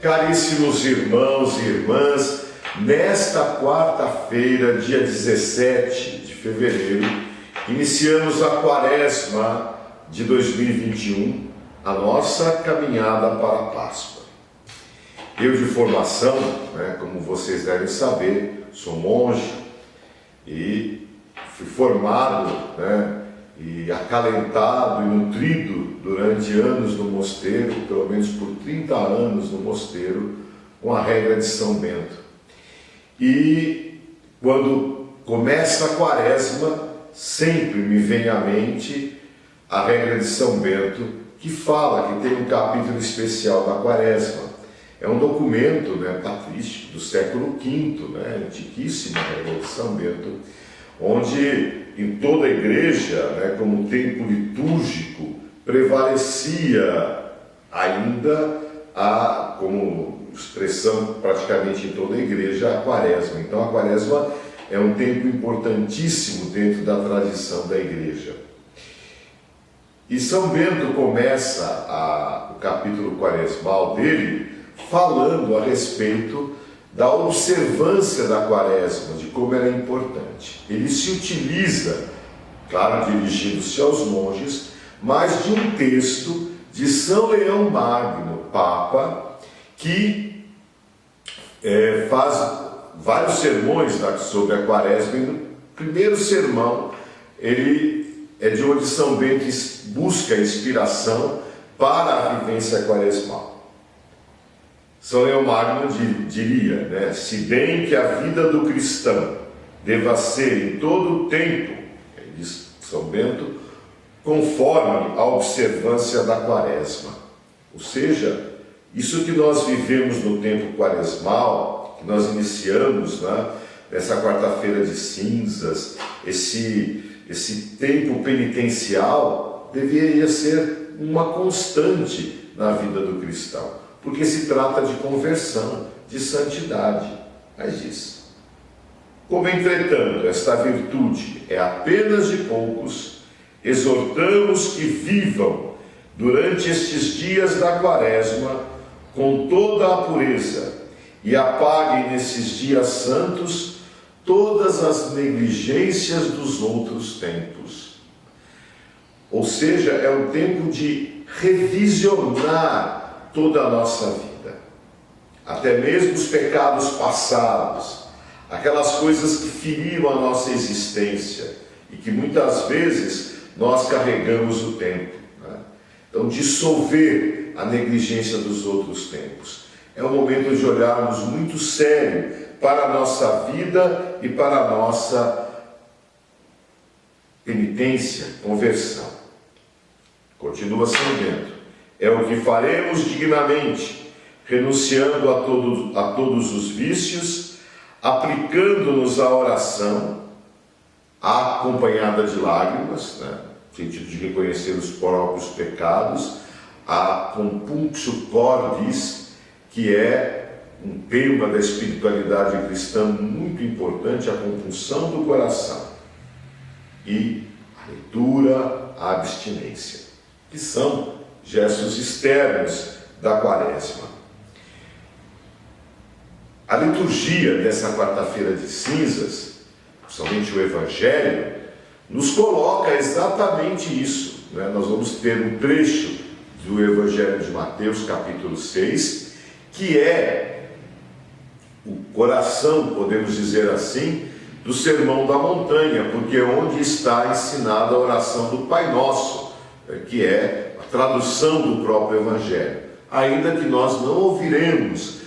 Caríssimos irmãos e irmãs, nesta quarta-feira, dia 17 de fevereiro, iniciamos a quaresma de 2021, a nossa caminhada para a Páscoa. Eu, de formação, como vocês devem saber, sou monge e fui formado e acalentado e nutrido durante anos no mosteiro, pelo menos por 30 anos no mosteiro, com a regra de São Bento. E quando começa a quaresma, sempre me vem à mente a regra de São Bento, que fala, que tem um capítulo especial da quaresma. É um documento patrístico do século V, antiquíssima regra de São Bento, onde em toda a igreja, como tempo litúrgico, prevalecia ainda como expressão praticamente em toda a igreja, a quaresma. Então a quaresma é um tempo importantíssimo dentro da tradição da igreja. E São Bento começa o capítulo quaresmal dele falando a respeito da observância da quaresma, de como ela é importante. Ele se utiliza, claro, dirigindo-se aos monges, mas de um texto de São Leão Magno, Papa, que faz vários sermões sobre a quaresma, e no primeiro sermão, ele é de onde São Bento busca inspiração para a vivência quaresmal. São Leão Magno diria, se bem que a vida do cristão deva ser em todo o tempo, diz São Bento, conforme a observância da quaresma. Ou seja, isso que nós vivemos no tempo quaresmal, que nós iniciamos nessa quarta-feira de cinzas, esse tempo penitencial, deveria ser uma constante na vida do cristão. Porque se trata de conversão, de santidade. Mas diz: como entretanto esta virtude é apenas de poucos, exortamos que vivam durante estes dias da quaresma com toda a pureza e apaguem nesses dias santos todas as negligências dos outros tempos. Ou seja, é um tempo de revisionar toda a nossa vida, até mesmo os pecados passados, aquelas coisas que feriram a nossa existência e que muitas vezes nós carregamos o tempo. Então, dissolver a negligência dos outros tempos. É o momento de olharmos muito sério para a nossa vida e para a nossa penitência, conversão. Continua São Bento. É o que faremos dignamente, renunciando a todos os vícios, aplicando-nos à oração, acompanhada de lágrimas, no sentido de reconhecer os próprios pecados, a compunctio cordis, que é um tema da espiritualidade cristã muito importante, a compunção do coração, e a leitura, a abstinência, que são gestos externos da quaresma. A liturgia dessa quarta-feira de cinzas, principalmente o Evangelho, nos coloca exatamente isso. Nós vamos ter um trecho do Evangelho de Mateus, capítulo 6, que é o coração, podemos dizer assim, do Sermão da Montanha, porque é onde está ensinada a oração do Pai Nosso, que é tradução do próprio Evangelho, ainda que nós não ouviremos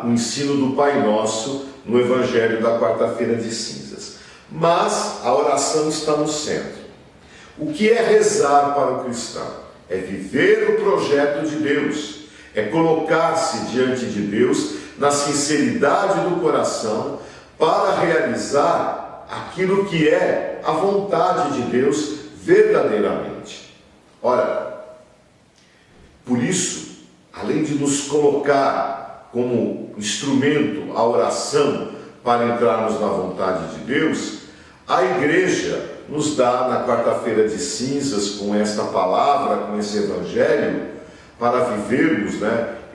o ensino do Pai Nosso no Evangelho da quarta-feira de cinzas. Mas a oração está no centro. O que é rezar para o cristão? É viver o projeto de Deus, é colocar-se diante de Deus na sinceridade do coração para realizar aquilo que é a vontade de Deus verdadeiramente. Ora, por isso, além de nos colocar como instrumento a oração para entrarmos na vontade de Deus, A igreja nos dá na quarta-feira de cinzas, com esta palavra, com esse evangelho, para vivermos,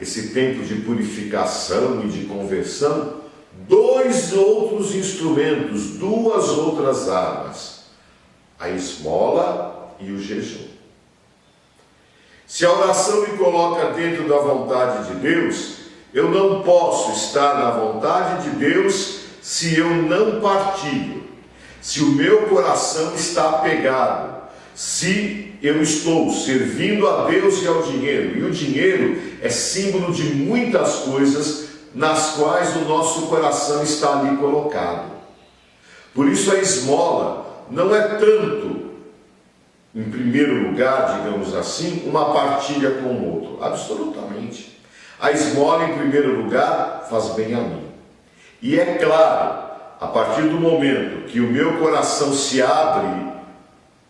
esse tempo de purificação e de conversão, dois outros instrumentos, duas outras armas: a esmola e o jejum. Se a oração me coloca dentro da vontade de Deus, eu não posso estar na vontade de Deus se eu não partilho, se o meu coração está apegado, se eu estou servindo a Deus e ao dinheiro. E o dinheiro é símbolo de muitas coisas nas quais o nosso coração está ali colocado. Por isso a esmola não é tanto, em primeiro lugar, digamos assim, uma partilha com o outro. Absolutamente. A esmola, em primeiro lugar, faz bem a mim. E é claro, a partir do momento que o meu coração se abre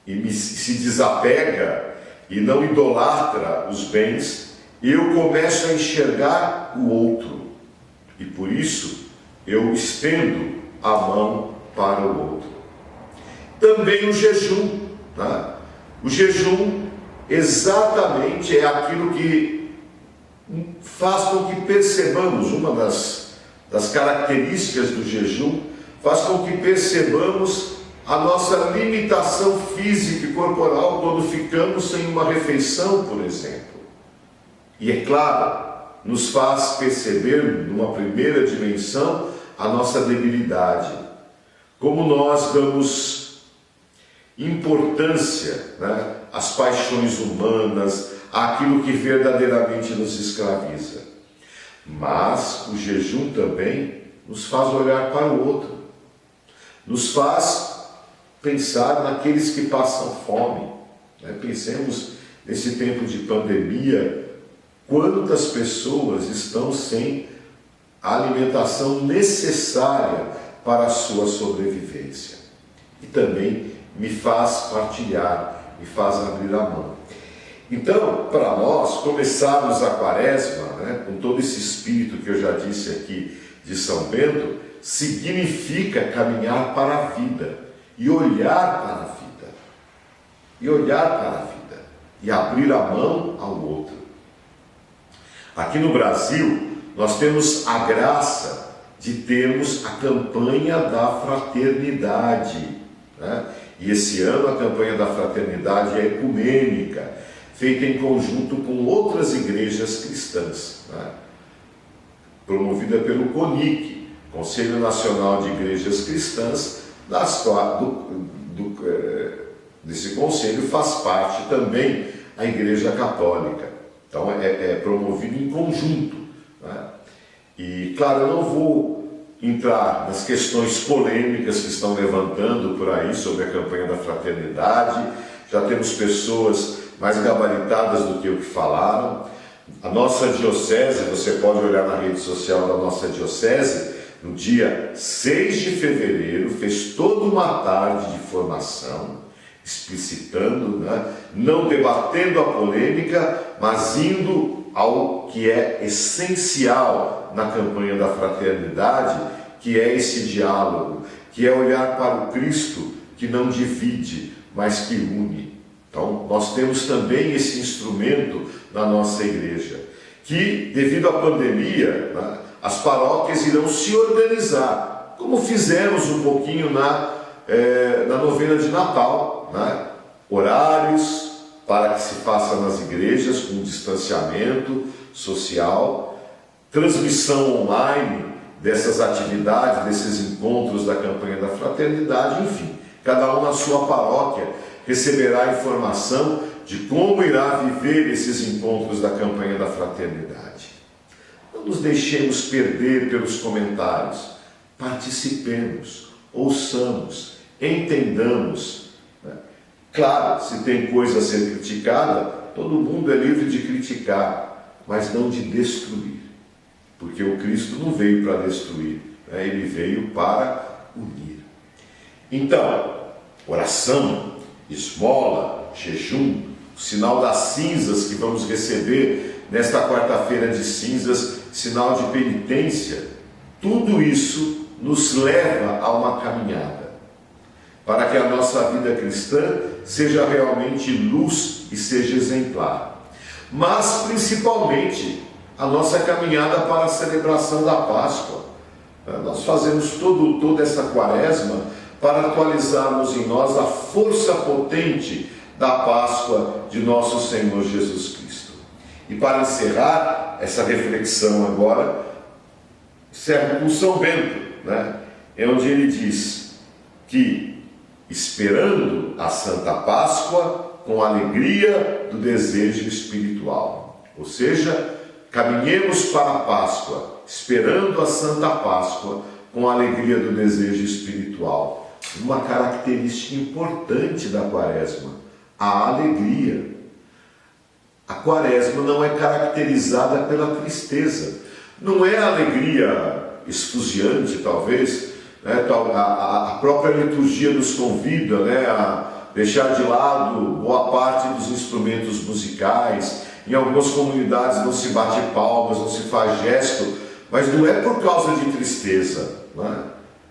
e se desapega e não idolatra os bens, eu começo a enxergar o outro. E por isso eu estendo a mão para o outro. Também o jejum. O jejum exatamente é aquilo que faz com que percebamos, uma das características do jejum, faz com que percebamos a nossa limitação física e corporal quando ficamos sem uma refeição, por exemplo. E é claro, nos faz perceber, numa primeira dimensão, a nossa debilidade. Como nós damos importância às paixões humanas, àquilo que verdadeiramente nos escraviza. Mas o jejum também nos faz olhar para o outro, nos faz pensar naqueles que passam fome. Pensemos nesse tempo de pandemia, quantas pessoas estão sem a alimentação necessária para a sua sobrevivência. E também me faz partilhar, me faz abrir a mão. Então, para nós começarmos a quaresma, com todo esse espírito que eu já disse aqui de São Bento, significa caminhar para a vida e olhar para a vida, e abrir a mão ao outro. Aqui no Brasil, nós temos a graça de termos a campanha da fraternidade, E esse ano a campanha da fraternidade é ecumênica, feita em conjunto com outras igrejas cristãs, promovida pelo CONIC, Conselho Nacional de Igrejas Cristãs, desse conselho faz parte também a Igreja Católica. Então é promovido em conjunto. E claro, eu não vou entrar nas questões polêmicas que estão levantando por aí sobre a campanha da fraternidade. Já temos pessoas mais gabaritadas do que eu que falaram. A nossa diocese, você pode olhar na rede social da nossa diocese, no dia 6 de fevereiro, fez toda uma tarde de formação, explicitando, não debatendo a polêmica, mas indo ao que é essencial na campanha da fraternidade, que é esse diálogo, que é olhar para o Cristo que não divide, mas que une. Então, nós temos também esse instrumento na nossa igreja, que, devido à pandemia, as paróquias irão se organizar, como fizemos um pouquinho na novena de Natal, horários para que se faça nas igrejas com distanciamento social, transmissão online dessas atividades, desses encontros da campanha da fraternidade, enfim, cada um na sua paróquia receberá informação de como irá viver esses encontros da campanha da fraternidade. Não nos deixemos perder pelos comentários, participemos, ouçamos, entendamos. Claro, se tem coisa a ser criticada, todo mundo é livre de criticar, mas não de destruir, porque o Cristo não veio para destruir, ele veio para unir. Então, oração, esmola, jejum, o sinal das cinzas que vamos receber nesta quarta-feira de cinzas, sinal de penitência, tudo isso nos leva a uma caminhada. para que a nossa vida cristã seja realmente luz e seja exemplar. Mas, principalmente, a nossa caminhada para a celebração da Páscoa. Nós fazemos toda essa quaresma para atualizarmos em nós a força potente da Páscoa de nosso Senhor Jesus Cristo. E para encerrar essa reflexão agora, encerro com São Bento, é onde ele diz que, esperando a Santa Páscoa com a alegria do desejo espiritual, ou seja, caminhemos para a Páscoa, esperando a Santa Páscoa com a alegria do desejo espiritual. Uma característica importante da quaresma, a alegria. A quaresma não é caracterizada pela tristeza. Não é a alegria esfuziante, talvez. A própria liturgia nos convida a deixar de lado boa parte dos instrumentos musicais. Em algumas comunidades não se bate palmas, não se faz gesto, mas não é por causa de tristeza.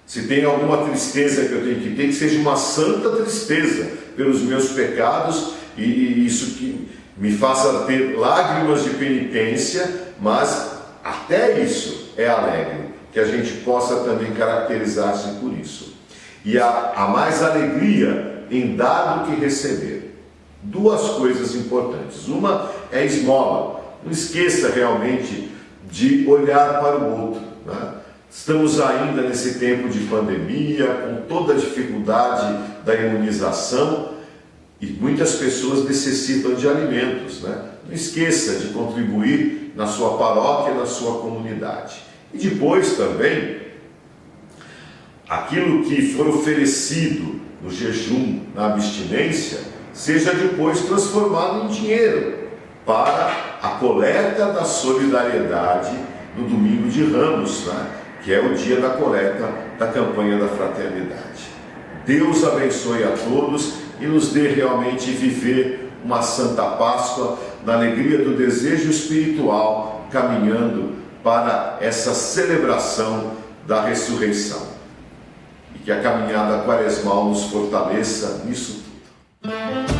Se tem alguma tristeza que eu tenho que ter, que seja uma santa tristeza pelos meus pecados, e isso que me faça ter lágrimas de penitência, mas até isso é alegre, que a gente possa também caracterizar-se por isso. E há mais alegria em dar do que receber. Duas coisas importantes. Uma é a esmola. Não esqueça realmente de olhar para o outro. Estamos ainda nesse tempo de pandemia, com toda a dificuldade da imunização, e muitas pessoas necessitam de alimentos. Não esqueça de contribuir na sua paróquia, na sua comunidade. E depois também, aquilo que for oferecido no jejum, na abstinência, seja depois transformado em dinheiro para a coleta da solidariedade no domingo de Ramos, que é o dia da coleta da campanha da fraternidade. Deus abençoe a todos e nos dê realmente viver uma Santa Páscoa na alegria do desejo espiritual, caminhando para essa celebração da ressurreição. E que a caminhada quaresmal nos fortaleça nisso tudo.